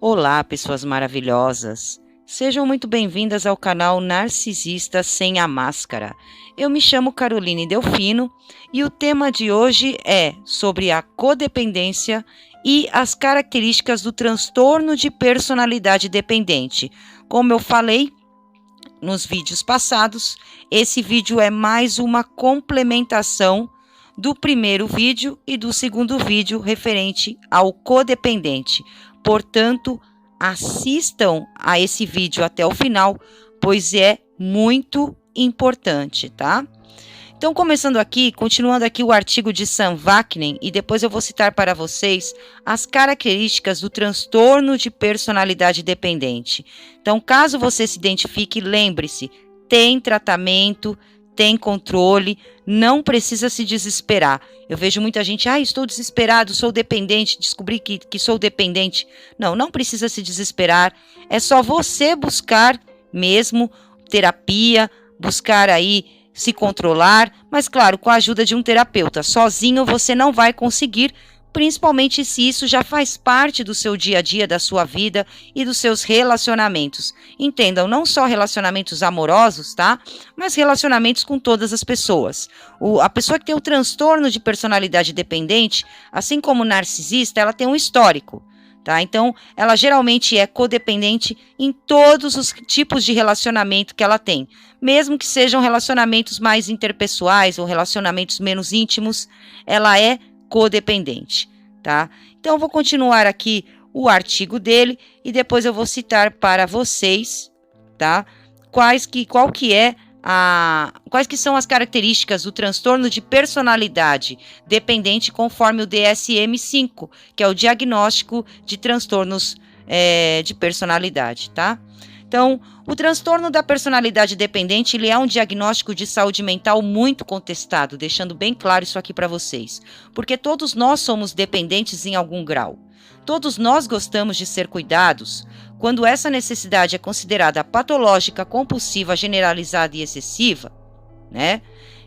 Olá, pessoas maravilhosas! Sejam muito bem-vindas ao canal Narcisista Sem a Máscara. Eu me chamo Caroline Delfino e o tema de hoje é sobre a codependência e as características do transtorno de personalidade dependente. Como eu falei nos vídeos passados, esse vídeo é mais uma complementação do primeiro vídeo e do segundo vídeo referente ao codependente. Portanto, assistam a esse vídeo até o final, pois é muito importante, tá? Então, continuando aqui o artigo de Sam Vaknin, e depois eu vou citar para vocês as características do transtorno de personalidade dependente. Então, caso você se identifique, lembre-se, tem tratamento, tem controle, não precisa se desesperar. Eu vejo muita gente, estou desesperado, sou dependente, descobri que sou dependente. Não precisa se desesperar, é só você buscar mesmo terapia, buscar aí se controlar, mas claro, com a ajuda de um terapeuta. Sozinho você não vai conseguir, principalmente se isso já faz parte do seu dia a dia, da sua vida e dos seus relacionamentos. Entendam, não só relacionamentos amorosos, tá? Mas relacionamentos com todas as pessoas. A pessoa que tem o transtorno de personalidade dependente, assim como o narcisista, ela tem um histórico. Tá? Então, ela geralmente é codependente em todos os tipos de relacionamento que ela tem. Mesmo que sejam relacionamentos mais interpessoais ou relacionamentos menos íntimos, ela é codependente, tá? Então, eu vou continuar aqui o artigo dele e depois eu vou citar para vocês, tá? Quais que são as características do transtorno de personalidade dependente conforme o DSM-5, que é o diagnóstico de transtornos de personalidade, tá? Então, o transtorno da personalidade dependente, ele é um diagnóstico de saúde mental muito contestado, deixando bem claro isso aqui para vocês, porque todos nós somos dependentes em algum grau. Todos nós gostamos de ser cuidados. Quando essa necessidade é considerada patológica, compulsiva, generalizada e excessiva, né,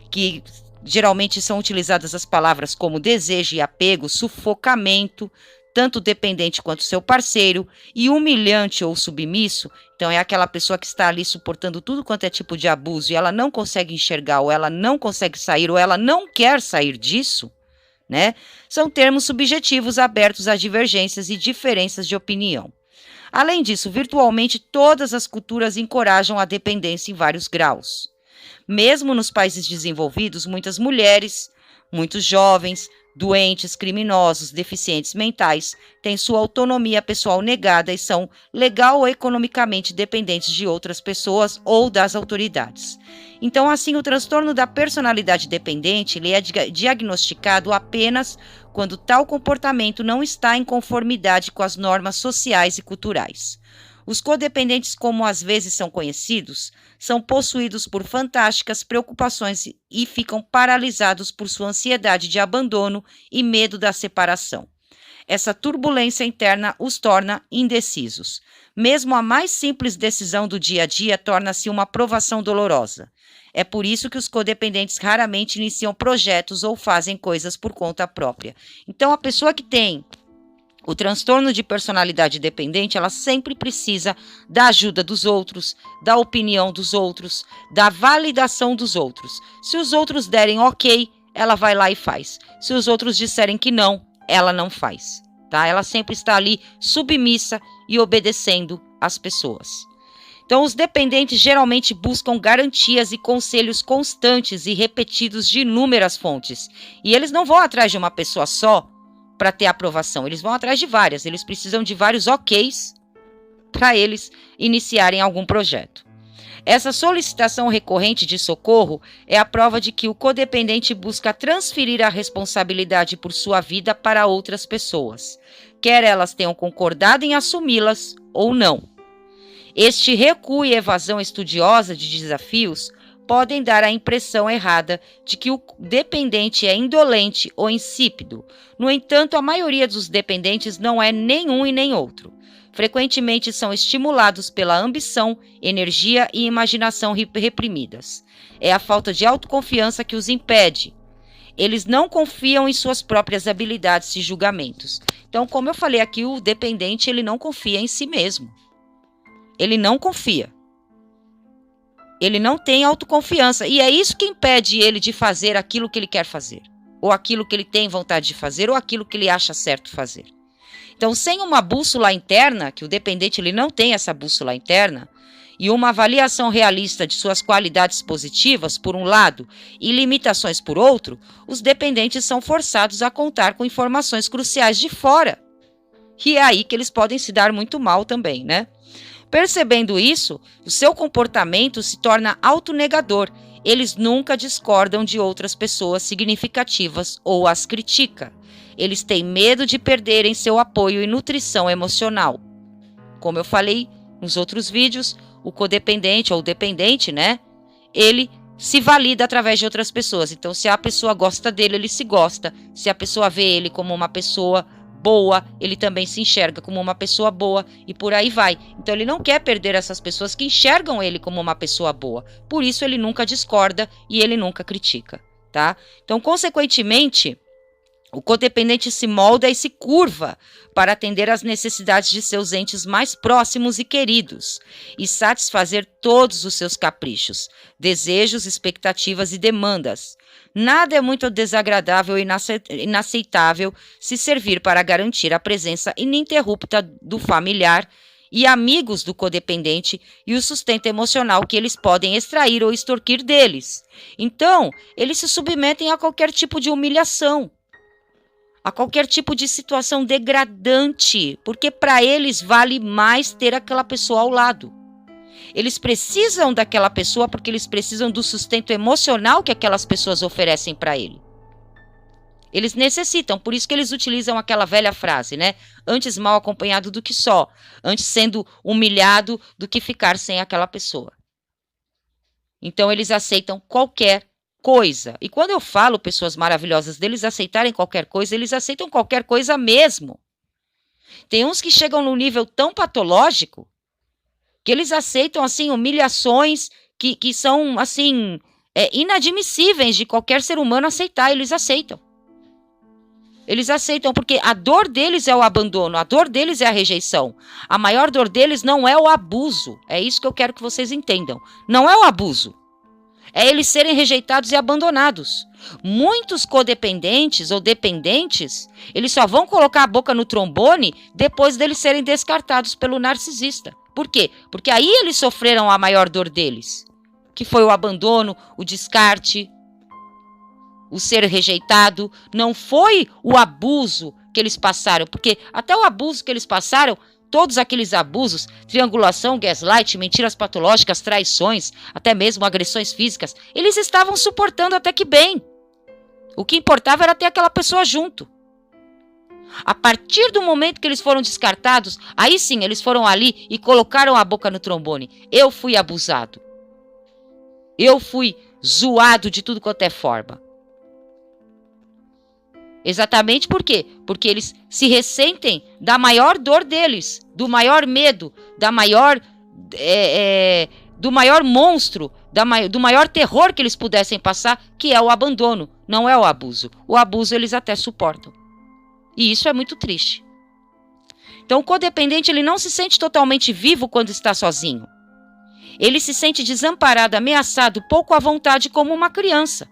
que geralmente são utilizadas as palavras como desejo e apego, sufocamento, tanto dependente quanto seu parceiro, e humilhante ou submisso, então é aquela pessoa que está ali suportando tudo quanto é tipo de abuso e ela não consegue enxergar, ou ela não consegue sair, ou ela não quer sair disso, né? São termos subjetivos abertos a divergências e diferenças de opinião. Além disso, virtualmente todas as culturas encorajam a dependência em vários graus. Mesmo nos países desenvolvidos, muitas mulheres, muitos jovens, doentes, criminosos, deficientes mentais, têm sua autonomia pessoal negada e são legal ou economicamente dependentes de outras pessoas ou das autoridades. Então, assim, o transtorno da personalidade dependente ele é diagnosticado apenas quando tal comportamento não está em conformidade com as normas sociais e culturais. Os codependentes, como às vezes são conhecidos, são possuídos por fantásticas preocupações e ficam paralisados por sua ansiedade de abandono e medo da separação. Essa turbulência interna os torna indecisos. Mesmo a mais simples decisão do dia a dia torna-se uma provação dolorosa. É por isso que os codependentes raramente iniciam projetos ou fazem coisas por conta própria. Então, a pessoa que tem o transtorno de personalidade dependente, ela sempre precisa da ajuda dos outros, da opinião dos outros, da validação dos outros. Se os outros derem ok, ela vai lá e faz. Se os outros disserem que não, ela não faz, tá? Ela sempre está ali submissa e obedecendo às pessoas. Então, os dependentes geralmente buscam garantias e conselhos constantes e repetidos de inúmeras fontes. E eles não vão atrás de uma pessoa só para ter aprovação, eles vão atrás de várias, eles precisam de vários OKs para eles iniciarem algum projeto. Essa solicitação recorrente de socorro é a prova de que o codependente busca transferir a responsabilidade por sua vida para outras pessoas, quer elas tenham concordado em assumi-las ou não. Este recuo e evasão estudiosa de desafios podem dar a impressão errada de que o dependente é indolente ou insípido. No entanto, a maioria dos dependentes não é nenhum e nem outro. Frequentemente são estimulados pela ambição, energia e imaginação reprimidas. É a falta de autoconfiança que os impede. Eles não confiam em suas próprias habilidades e julgamentos. Então, como eu falei aqui, o dependente, ele não confia em si mesmo. Ele não confia. Ele não tem autoconfiança. E é isso que impede ele de fazer aquilo que ele quer fazer. Ou aquilo que ele tem vontade de fazer, ou aquilo que ele acha certo fazer. Então, sem uma bússola interna, que o dependente ele não tem essa bússola interna, e uma avaliação realista de suas qualidades positivas, por um lado, e limitações por outro, os dependentes são forçados a contar com informações cruciais de fora. E é aí que eles podem se dar muito mal também, né? Percebendo isso, o seu comportamento se torna autonegador. Eles nunca discordam de outras pessoas significativas ou as critica. Eles têm medo de perderem seu apoio e nutrição emocional. Como eu falei nos outros vídeos, o codependente ou o dependente, né? Ele se valida através de outras pessoas. Então, se a pessoa gosta dele, ele se gosta. Se a pessoa vê ele como uma pessoa boa, ele também se enxerga como uma pessoa boa e por aí vai. Então, ele não quer perder essas pessoas que enxergam ele como uma pessoa boa. Por isso, ele nunca discorda e ele nunca critica, tá? Então, consequentemente, o codependente se molda e se curva para atender às necessidades de seus entes mais próximos e queridos e satisfazer todos os seus caprichos, desejos, expectativas e demandas. Nada é muito desagradável e inaceitável se servir para garantir a presença ininterrupta do familiar e amigos do codependente e o sustento emocional que eles podem extrair ou extorquir deles. Então, eles se submetem a qualquer tipo de humilhação, a qualquer tipo de situação degradante, porque para eles vale mais ter aquela pessoa ao lado. Eles precisam daquela pessoa porque eles precisam do sustento emocional que aquelas pessoas oferecem para ele. Eles necessitam, por isso que eles utilizam aquela velha frase, né? Antes mal acompanhado do que só, antes sendo humilhado do que ficar sem aquela pessoa. Então eles aceitam qualquer coisa. E quando eu falo pessoas maravilhosas deles aceitarem qualquer coisa, eles aceitam qualquer coisa mesmo. Tem uns que chegam num nível tão patológico que eles aceitam assim humilhações que são assim inadmissíveis de qualquer ser humano aceitar. Eles aceitam. Eles aceitam porque a dor deles é o abandono, a dor deles é a rejeição. A maior dor deles não é o abuso. É isso que eu quero que vocês entendam. Não é o abuso. É eles serem rejeitados e abandonados. Muitos codependentes ou dependentes, eles só vão colocar a boca no trombone depois deles serem descartados pelo narcisista. Por quê? Porque aí eles sofreram a maior dor deles, que foi o abandono, o descarte, o ser rejeitado. Não foi o abuso que eles passaram, porque até o abuso que eles passaram, todos aqueles abusos, triangulação, gaslight, mentiras patológicas, traições, até mesmo agressões físicas, eles estavam suportando até que bem. O que importava era ter aquela pessoa junto. A partir do momento que eles foram descartados, aí sim, eles foram ali e colocaram a boca no trombone. Eu fui abusado. Eu fui zoado de tudo quanto é forma. Exatamente por quê? Porque eles se ressentem da maior dor deles, do maior medo, do maior monstro, do maior terror que eles pudessem passar, que é o abandono, não é o abuso. O abuso eles até suportam. E isso é muito triste. Então o codependente ele não se sente totalmente vivo quando está sozinho. Ele se sente desamparado, ameaçado, pouco à vontade como uma criança.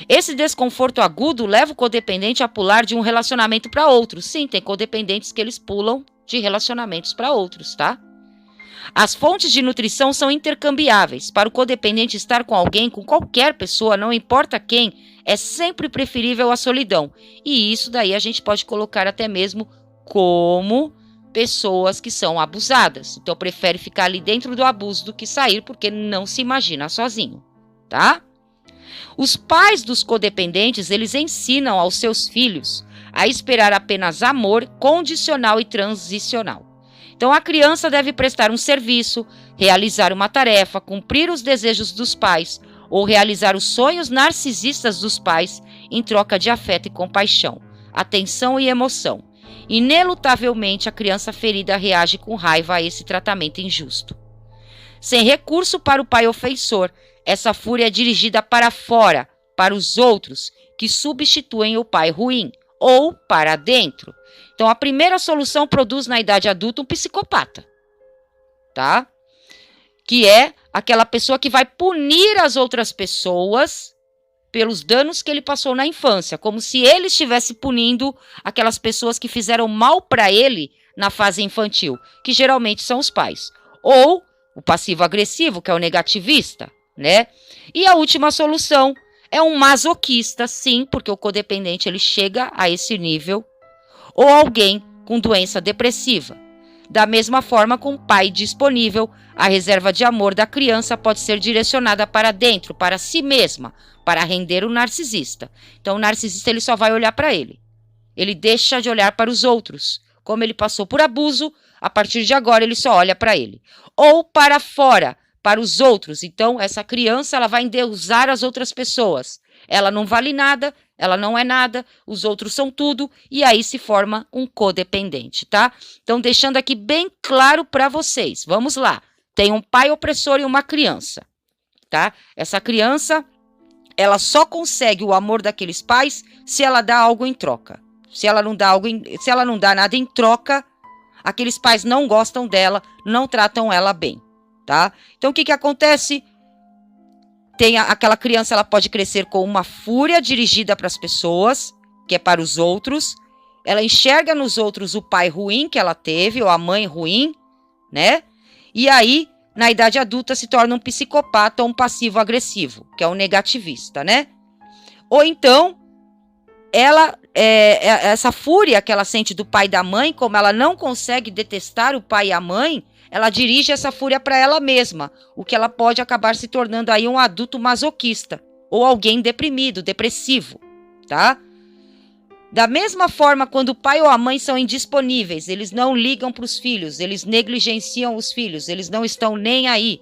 Esse desconforto agudo leva o codependente a pular de um relacionamento para outro. Sim, tem codependentes que eles pulam de relacionamentos para outros, tá? As fontes de nutrição são intercambiáveis. Para o codependente estar com alguém, com qualquer pessoa, não importa quem, é sempre preferível a solidão. E isso daí a gente pode colocar até mesmo como pessoas que são abusadas. Então prefere ficar ali dentro do abuso do que sair porque não se imagina sozinho, tá? Os pais dos codependentes, eles ensinam aos seus filhos a esperar apenas amor condicional e transicional. Então, a criança deve prestar um serviço, realizar uma tarefa, cumprir os desejos dos pais ou realizar os sonhos narcisistas dos pais em troca de afeto e compaixão, atenção e emoção. Inelutavelmente, a criança ferida reage com raiva a esse tratamento injusto. Sem recurso para o pai ofensor, essa fúria é dirigida para fora, para os outros que substituem o pai ruim, ou para dentro. Então, a primeira solução produz na idade adulta um psicopata, tá? Que é aquela pessoa que vai punir as outras pessoas pelos danos que ele passou na infância, como se ele estivesse punindo aquelas pessoas que fizeram mal para ele na fase infantil, que geralmente são os pais. Ou o passivo-agressivo, que é o negativista, né? E a última solução é um masoquista, sim, porque o codependente ele chega a esse nível, ou alguém com doença depressiva. Da mesma forma, com o pai disponível, a reserva de amor da criança pode ser direcionada para dentro, para si mesma, para render o narcisista. Então, o narcisista ele só vai olhar para ele. Ele deixa de olhar para os outros. Como ele passou por abuso, a partir de agora ele só olha para ele. Ou para fora, para os outros. Então, essa criança ela vai endeusar as outras pessoas. Ela não vale nada, ela não é nada, os outros são tudo, e aí se forma um codependente, tá? Então, deixando aqui bem claro para vocês. Vamos lá. Tem um pai opressor e uma criança, tá? Essa criança, ela só consegue o amor daqueles pais se ela dá algo em troca. Se ela não dá nada em troca, aqueles pais não gostam dela, não tratam ela bem, tá? Então, o que acontece? Aquela criança, ela pode crescer com uma fúria dirigida para as pessoas, que é para os outros. Ela enxerga nos outros o pai ruim que ela teve, ou a mãe ruim, né? E aí, na idade adulta, se torna um psicopata ou um passivo-agressivo, que é um negativista, né? Ou então, essa fúria que ela sente do pai e da mãe, como ela não consegue detestar o pai e a mãe, ela dirige essa fúria para ela mesma, o que ela pode acabar se tornando aí um adulto masoquista, ou alguém deprimido, depressivo, tá? Da mesma forma, quando o pai ou a mãe são indisponíveis, eles não ligam para os filhos, eles negligenciam os filhos, eles não estão nem aí.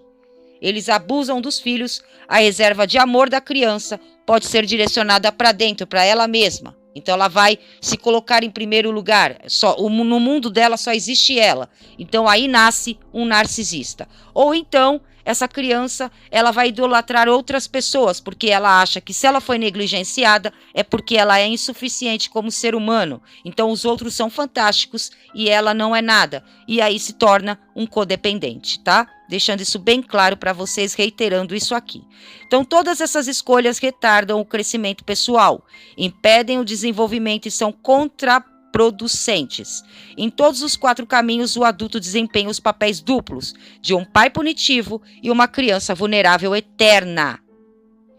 Eles abusam dos filhos, a reserva de amor da criança pode ser direcionada para dentro, para ela mesma. Então ela vai se colocar em primeiro lugar. No mundo dela só existe ela. Então aí nasce um narcisista. Ou então essa criança ela vai idolatrar outras pessoas, porque ela acha que se ela foi negligenciada é porque ela é insuficiente como ser humano. Então os outros são fantásticos e ela não é nada. E aí se torna um codependente, tá? Deixando isso bem claro para vocês, reiterando isso aqui. Então, todas essas escolhas retardam o crescimento pessoal, impedem o desenvolvimento e são contraproducentes. Em todos os 4 caminhos, o adulto desempenha os papéis duplos de um pai punitivo e uma criança vulnerável eterna.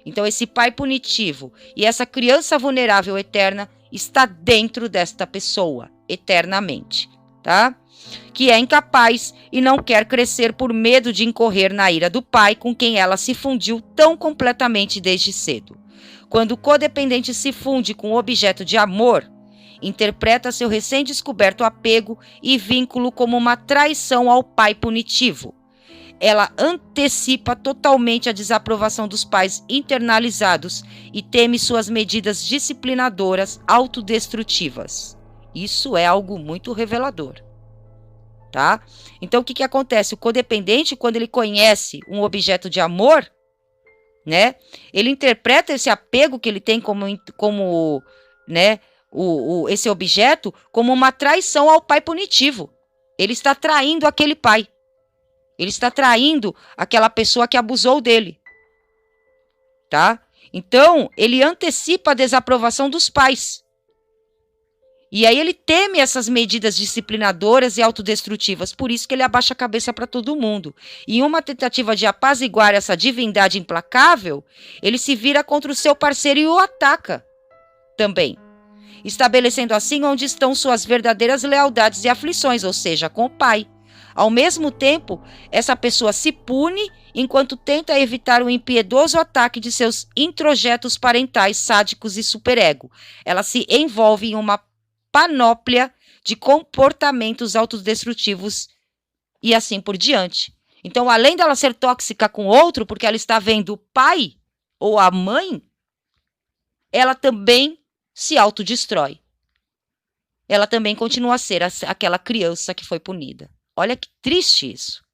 Então, esse pai punitivo e essa criança vulnerável eterna está dentro desta pessoa, eternamente, tá? Que é incapaz e não quer crescer por medo de incorrer na ira do pai com quem ela se fundiu tão completamente desde cedo. Quando o codependente se funde com o objeto de amor, interpreta seu recém-descoberto apego e vínculo como uma traição ao pai punitivo. Ela antecipa totalmente a desaprovação dos pais internalizados e teme suas medidas disciplinadoras autodestrutivas. Isso é algo muito revelador. Tá? Então, o que acontece? O codependente, quando ele conhece um objeto de amor, né, ele interpreta esse apego que ele tem como né, esse objeto como uma traição ao pai punitivo. Ele está traindo aquele pai. Ele está traindo aquela pessoa que abusou dele. Tá? Então, ele antecipa a desaprovação dos pais. E aí ele teme essas medidas disciplinadoras e autodestrutivas, por isso que ele abaixa a cabeça para todo mundo. E em uma tentativa de apaziguar essa divindade implacável, ele se vira contra o seu parceiro e o ataca também, estabelecendo assim onde estão suas verdadeiras lealdades e aflições, ou seja, com o pai. Ao mesmo tempo, essa pessoa se pune enquanto tenta evitar o impiedoso ataque de seus introjetos parentais sádicos e superego. Ela se envolve em uma panóplia de comportamentos autodestrutivos e assim por diante. Então, além dela ser tóxica com outro, porque ela está vendo o pai ou a mãe, ela também se autodestrói. Ela também continua a ser aquela criança que foi punida. Olha que triste isso,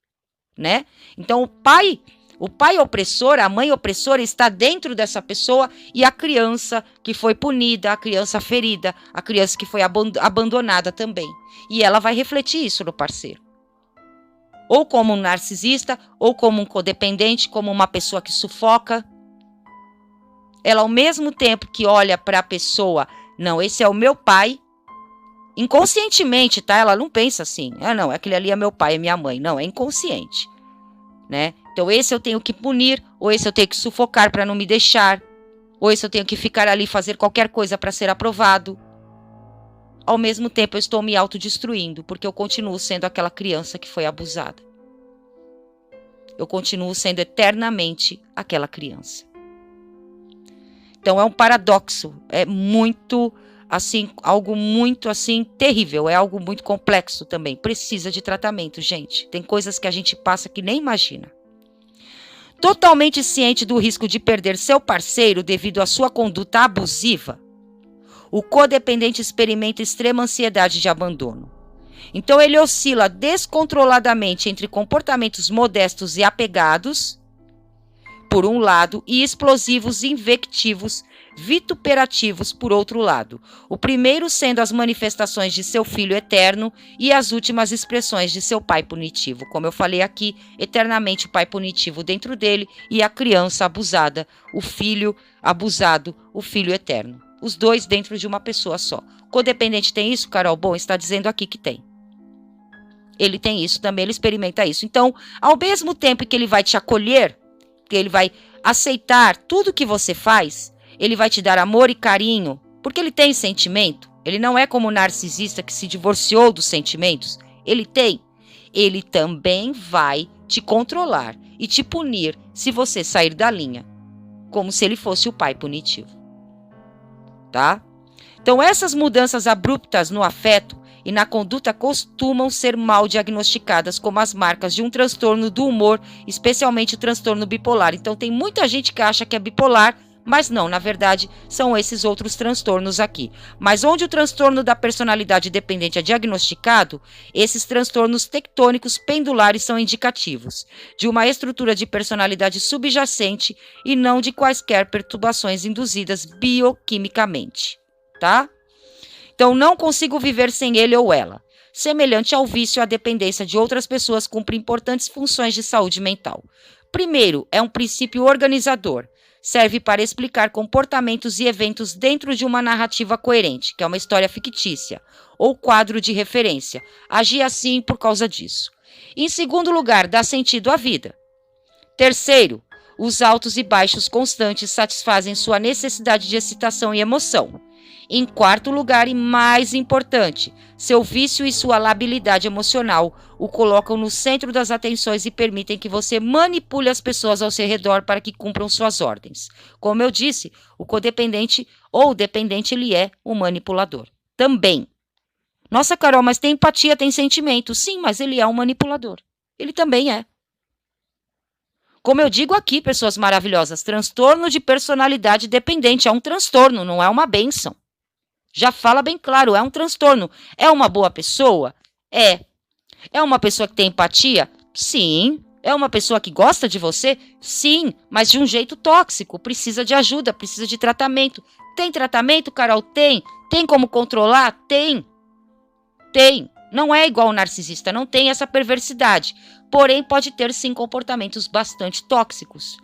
né? Então, o pai, O pai opressor, a mãe opressora está dentro dessa pessoa e a criança que foi punida, a criança ferida, a criança que foi abandonada também. E ela vai refletir isso no parceiro. Ou como um narcisista, ou como um codependente, como uma pessoa que sufoca. Ela, ao mesmo tempo que olha para a pessoa, não, esse é o meu pai, inconscientemente, tá? Ela não pensa assim, não, aquele ali é meu pai, é minha mãe. Não, é inconsciente, né? Então, esse eu tenho que punir, ou esse eu tenho que sufocar para não me deixar, ou esse eu tenho que ficar ali e fazer qualquer coisa para ser aprovado. Ao mesmo tempo, eu estou me autodestruindo, porque eu continuo sendo aquela criança que foi abusada. Eu continuo sendo eternamente aquela criança. Então, é um paradoxo, é muito, assim, algo muito, assim, terrível, é algo muito complexo também. Precisa de tratamento, gente. Tem coisas que a gente passa que nem imagina. Totalmente ciente do risco de perder seu parceiro devido à sua conduta abusiva, o codependente experimenta extrema ansiedade de abandono. Então, ele oscila descontroladamente entre comportamentos modestos e apegados, por um lado, e explosivos, invectivos, vituperativos, por outro lado. O primeiro sendo as manifestações de seu filho eterno e as últimas expressões de seu pai punitivo. Como eu falei aqui, eternamente o pai punitivo dentro dele e a criança abusada, o filho abusado, o filho eterno. Os dois dentro de uma pessoa só. Codependente tem isso, Carol? Bom, está dizendo aqui que tem. Ele tem isso também, ele experimenta isso. Então, ao mesmo tempo que ele vai te acolher, que ele vai aceitar tudo que você faz, ele vai te dar amor e carinho, porque ele tem sentimento. Ele não é como o narcisista que se divorciou dos sentimentos. Ele tem. Ele também vai te controlar e te punir se você sair da linha, como se ele fosse o pai punitivo. Tá? Então, essas mudanças abruptas no afeto e na conduta costumam ser mal diagnosticadas como as marcas de um transtorno do humor, especialmente o transtorno bipolar. Então, tem muita gente que acha que é bipolar, mas não, na verdade, são esses outros transtornos aqui. Mas onde o transtorno da personalidade dependente é diagnosticado, esses transtornos tectônicos pendulares são indicativos de uma estrutura de personalidade subjacente e não de quaisquer perturbações induzidas bioquimicamente, tá? Então, não consigo viver sem ele ou ela. Semelhante ao vício, a dependência de outras pessoas cumpre importantes funções de saúde mental. Primeiro, é um princípio organizador. Serve para explicar comportamentos e eventos dentro de uma narrativa coerente, que é uma história fictícia, ou quadro de referência. Agir assim por causa disso. Em segundo lugar, dá sentido à vida. Terceiro, os altos e baixos constantes satisfazem sua necessidade de excitação e emoção. Em quarto lugar, e mais importante, seu vício e sua labilidade emocional o colocam no centro das atenções e permitem que você manipule as pessoas ao seu redor para que cumpram suas ordens. Como eu disse, o codependente ou dependente, ele é um manipulador. Também. Nossa, Carol, mas tem empatia, tem sentimento. Sim, mas ele é um manipulador. Ele também é. Como eu digo aqui, pessoas maravilhosas, transtorno de personalidade dependente é um transtorno, não é uma bênção. Já fala bem claro, é um transtorno. É uma boa pessoa? É. É uma pessoa que tem empatia? Sim. É uma pessoa que gosta de você? Sim, mas de um jeito tóxico. Precisa de ajuda, precisa de tratamento. Tem tratamento, Carol? Tem. Tem como controlar? Tem. Tem. Não é igual o narcisista, não tem essa perversidade. Porém, pode ter sim comportamentos bastante tóxicos.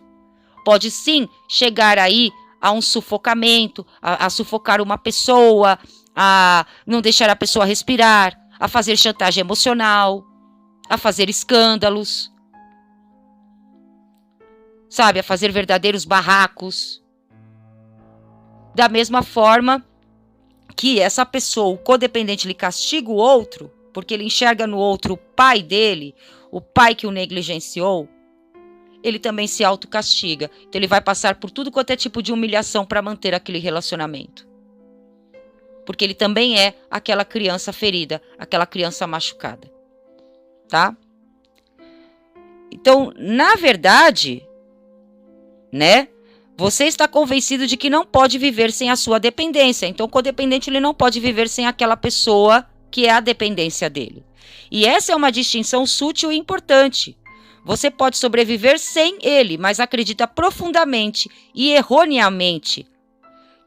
Pode sim chegar aí a um sufocamento, a sufocar uma pessoa, a não deixar a pessoa respirar, a fazer chantagem emocional, a fazer escândalos, sabe, a fazer verdadeiros barracos. Da mesma forma que essa pessoa, o codependente, ele castiga o outro, porque ele enxerga no outro o pai dele, o pai que o negligenciou, ele também se autocastiga. Então, ele vai passar por tudo quanto é tipo de humilhação para manter aquele relacionamento. Porque ele também é aquela criança ferida, aquela criança machucada. Tá? Então, na verdade, né? Você está convencido de que não pode viver sem a sua dependência. Então, o codependente, ele não pode viver sem aquela pessoa que é a dependência dele. E essa é uma distinção sutil e importante. Você pode sobreviver sem ele, mas acredita profundamente e erroneamente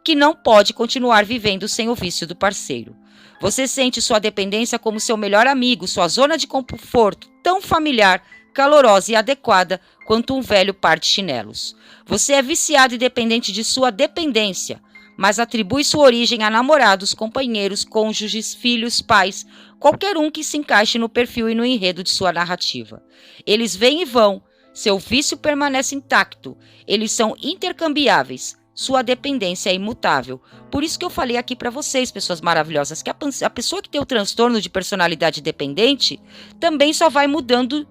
que não pode continuar vivendo sem o vício do parceiro. Você sente sua dependência como seu melhor amigo, sua zona de conforto, tão familiar, calorosa e adequada quanto um velho par de chinelos. Você é viciado e dependente de sua dependência, mas atribui sua origem a namorados, companheiros, cônjuges, filhos, pais, qualquer um que se encaixe no perfil e no enredo de sua narrativa. Eles vêm e vão, seu vício permanece intacto, eles são intercambiáveis, sua dependência é imutável. Por isso que eu falei aqui para vocês, pessoas maravilhosas, que a pessoa que tem o transtorno de personalidade dependente também só vai mudando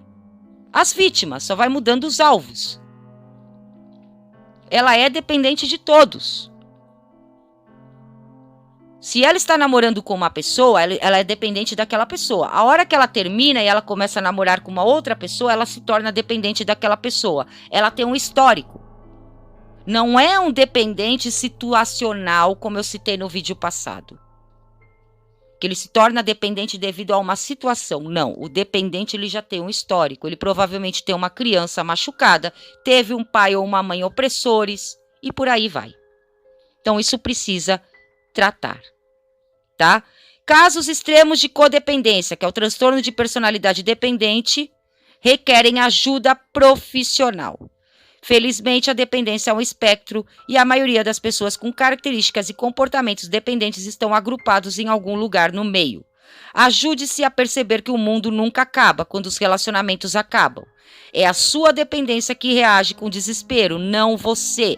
as vítimas, só vai mudando os alvos. Ela é dependente de todos. Se ela está namorando com uma pessoa, ela é dependente daquela pessoa. A hora que ela termina e ela começa a namorar com uma outra pessoa, ela se torna dependente daquela pessoa. Ela tem um histórico. Não é um dependente situacional, como eu citei no vídeo passado. Que ele se torna dependente devido a uma situação. Não, o dependente ele já tem um histórico. Ele provavelmente tem uma criança machucada, teve um pai ou uma mãe opressores e por aí vai. Então isso precisa tratar, tá? Casos extremos de codependência, que é o transtorno de personalidade dependente, requerem ajuda profissional. Felizmente, a dependência é um espectro e a maioria das pessoas com características e comportamentos dependentes estão agrupados em algum lugar no meio. Ajude-se a perceber que o mundo nunca acaba quando os relacionamentos acabam. É a sua dependência que reage com desespero, não você.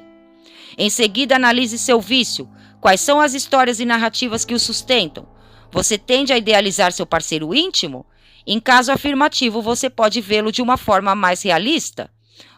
Em seguida, analise seu vício. Quais são as histórias e narrativas que o sustentam? Você tende a idealizar seu parceiro íntimo? Em caso afirmativo, você pode vê-lo de uma forma mais realista.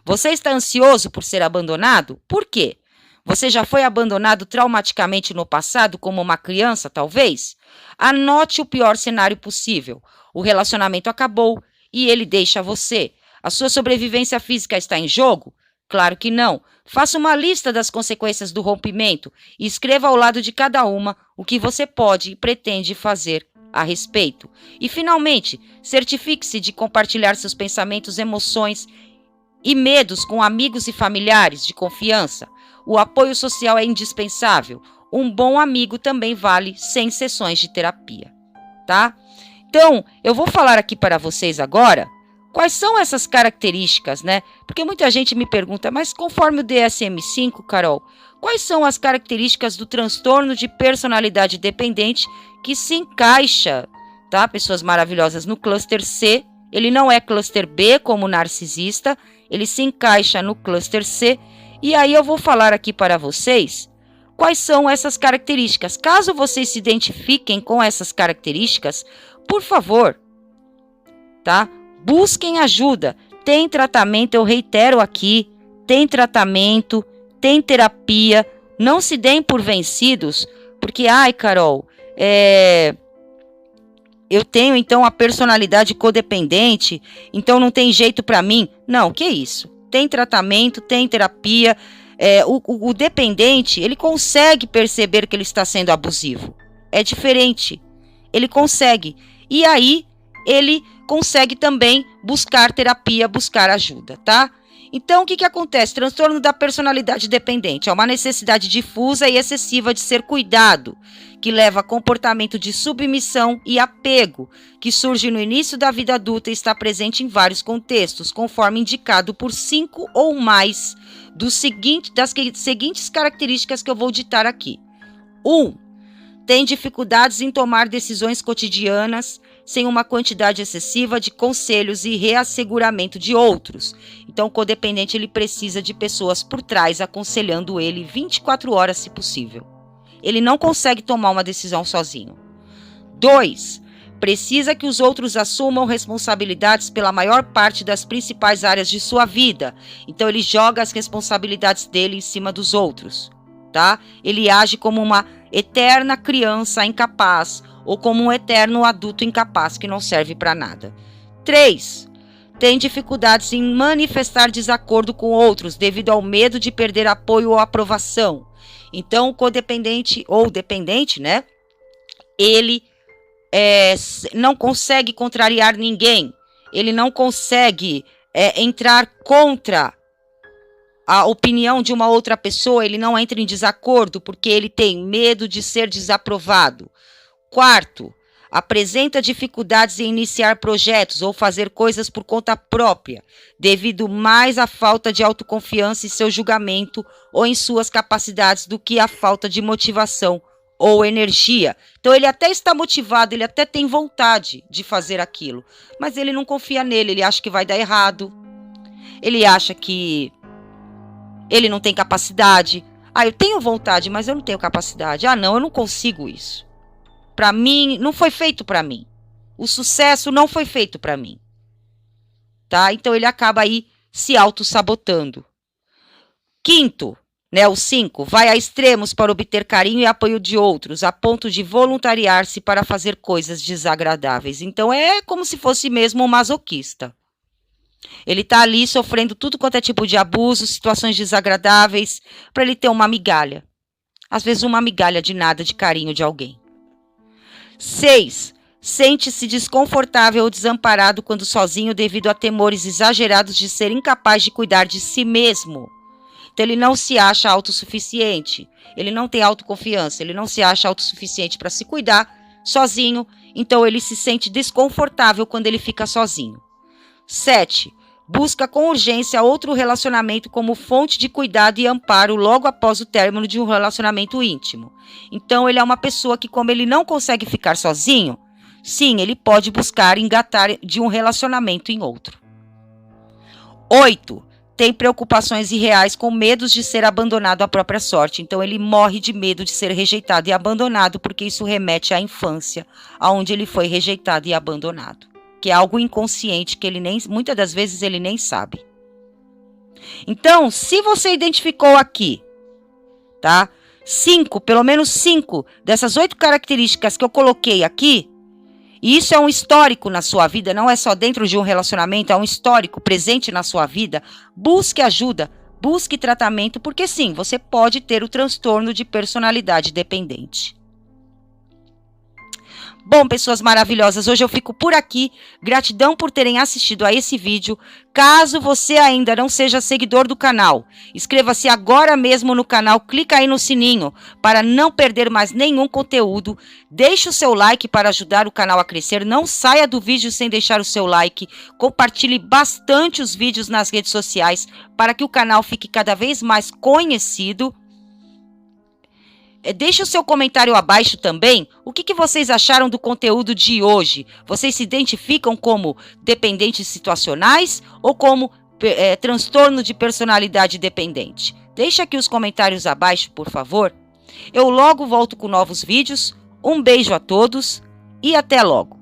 Você está ansioso por ser abandonado? Por quê? Você já foi abandonado traumaticamente no passado, como uma criança, talvez? Anote o pior cenário possível. O relacionamento acabou e ele deixa você. A sua sobrevivência física está em jogo? Claro que não. Faça uma lista das consequências do rompimento e escreva ao lado de cada uma o que você pode e pretende fazer a respeito. E, finalmente, certifique-se de compartilhar seus pensamentos, emoções e medos com amigos e familiares de confiança. O apoio social é indispensável. Um bom amigo também vale 100 sessões de terapia, tá? Então, eu vou falar aqui para vocês agora quais são essas características, né? Porque muita gente me pergunta, mas conforme o DSM-5, Carol, quais são as características do transtorno de personalidade dependente que se encaixa, tá? Pessoas maravilhosas, no cluster C. Ele não é cluster B como narcisista, ele se encaixa no cluster C. E aí eu vou falar aqui para vocês quais são essas características. Caso vocês se identifiquem com essas características, por favor, tá? Busquem ajuda. Tem tratamento, eu reitero aqui, tem tratamento, tem terapia. Não se deem por vencidos, porque, Carol, eu tenho então a personalidade codependente, então não tem jeito para mim. Não, que isso? Tem tratamento, tem terapia. O dependente, ele consegue perceber que ele está sendo abusivo. É diferente. Ele consegue. E aí, ele consegue também buscar terapia, buscar ajuda, tá? Então, o que acontece? Transtorno da personalidade dependente é uma necessidade difusa e excessiva de ser cuidado, que leva a comportamento de submissão e apego, que surge no início da vida adulta e está presente em vários contextos, conforme indicado por 5 ou mais das seguintes características que eu vou ditar aqui. 1. Tem dificuldades em tomar decisões cotidianas sem uma quantidade excessiva de conselhos e reasseguramento de outros. Então, o codependente ele precisa de pessoas por trás aconselhando ele 24 horas, se possível. Ele não consegue tomar uma decisão sozinho. 2. Precisa que os outros assumam responsabilidades pela maior parte das principais áreas de sua vida. Então, ele joga as responsabilidades dele em cima dos outros, tá? Ele age como uma eterna criança incapaz ou como um eterno adulto incapaz que não serve para nada. 3. Tem dificuldades em manifestar desacordo com outros devido ao medo de perder apoio ou aprovação. Então, o codependente ou dependente, né? Ele não consegue contrariar ninguém. Ele não consegue entrar contra a opinião de uma outra pessoa, ele não entra em desacordo porque ele tem medo de ser desaprovado. Quarto, apresenta dificuldades em iniciar projetos ou fazer coisas por conta própria, devido mais à falta de autoconfiança em seu julgamento ou em suas capacidades do que à falta de motivação ou energia. Então ele até está motivado, ele até tem vontade de fazer aquilo, mas ele não confia nele, ele acha que vai dar errado, ele acha que ele não tem capacidade. Eu tenho vontade, mas eu não tenho capacidade. Não, eu não consigo isso. Para mim, não foi feito para mim. O sucesso não foi feito para mim. Tá? Então ele acaba aí se auto-sabotando. Quinto, o 5, vai a extremos para obter carinho e apoio de outros, a ponto de voluntariar-se para fazer coisas desagradáveis. Então é como se fosse mesmo um masoquista. Ele está ali sofrendo tudo quanto é tipo de abuso, situações desagradáveis, para ele ter uma migalha. Às vezes uma migalha de nada, de carinho de alguém. 6. Sente-se desconfortável ou desamparado quando sozinho devido a temores exagerados de ser incapaz de cuidar de si mesmo. Então ele não se acha autossuficiente, ele não tem autoconfiança, ele não se acha autossuficiente para se cuidar sozinho, então ele se sente desconfortável quando ele fica sozinho. 7. Busca com urgência outro relacionamento como fonte de cuidado e amparo logo após o término de um relacionamento íntimo. Então, ele é uma pessoa que, como ele não consegue ficar sozinho, sim, ele pode buscar engatar de um relacionamento em outro. 8. Tem preocupações irreais com medos de ser abandonado à própria sorte. Então, ele morre de medo de ser rejeitado e abandonado, porque isso remete à infância, onde ele foi rejeitado e abandonado. Que é algo inconsciente que muitas das vezes ele nem sabe. Então, se você identificou aqui, tá? Pelo menos 5 dessas 8 características que eu coloquei aqui, e isso é um histórico na sua vida, não é só dentro de um relacionamento, é um histórico presente na sua vida, busque ajuda, busque tratamento, porque sim, você pode ter o transtorno de personalidade dependente. Bom, pessoas maravilhosas, hoje eu fico por aqui. Gratidão por terem assistido a esse vídeo. Caso você ainda não seja seguidor do canal, inscreva-se agora mesmo no canal, clica aí no sininho para não perder mais nenhum conteúdo. Deixe o seu like para ajudar o canal a crescer. Não saia do vídeo sem deixar o seu like. Compartilhe bastante os vídeos nas redes sociais para que o canal fique cada vez mais conhecido. Deixe o seu comentário abaixo também. O que vocês acharam do conteúdo de hoje? Vocês se identificam como dependentes situacionais ou como transtorno de personalidade dependente? Deixe aqui os comentários abaixo, por favor. Eu logo volto com novos vídeos. Um beijo a todos e até logo.